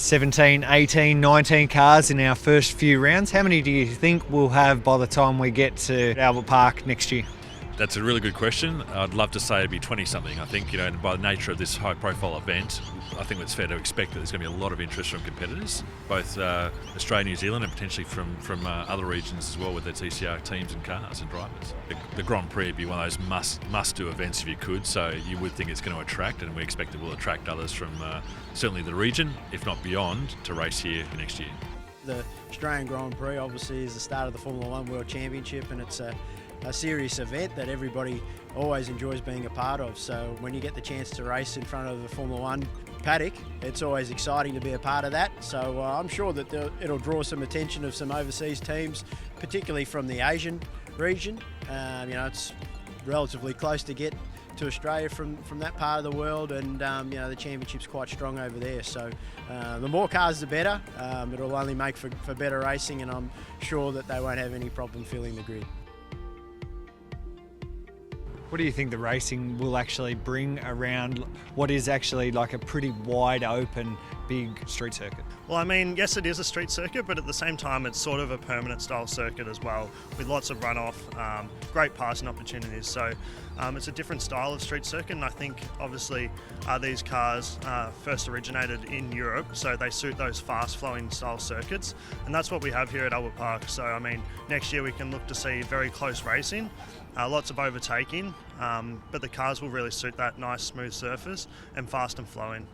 17, 18, 19 cars in our first few rounds. How many do you think we'll have by the time we get to Albert Park next year? That's a really good question. I'd love to say it'd be 20-something. I think, and by the nature of this high-profile event, I think it's fair to expect that there's going to be a lot of interest from competitors, both Australia, New Zealand, and potentially from other regions as well with their TCR teams and cars and drivers. The Grand Prix would be one of those must-do events if you could, so you would think it's going to attract, and we expect it will attract others from certainly the region, if not beyond, to race here next year. The Australian Grand Prix obviously is the start of the Formula One World Championship, and it's a serious event that everybody always enjoys being a part of. So when you get the chance to race in front of the Formula One paddock, it's always exciting to be a part of that. So I'm sure that it'll draw some attention of some overseas teams, particularly from the Asian region. It's relatively close to get to Australia from that part of the world, and the championship's quite strong over there. So the more cars the better. It'll only make for better racing, and I'm sure that they won't have any problem filling the grid. What do you think the racing will actually bring around what is actually like a pretty wide open, big street circuit? Well, I mean, yes, it is a street circuit, but at the same time, it's sort of a permanent style circuit as well, with lots of runoff, great passing opportunities. So it's a different style of street circuit, and I think obviously these cars first originated in Europe, so they suit those fast-flowing style circuits, and that's what we have here at Albert Park. So, I mean, next year we can look to see very close racing, lots of overtaking, but the cars will really suit that nice, smooth surface and fast and flowing.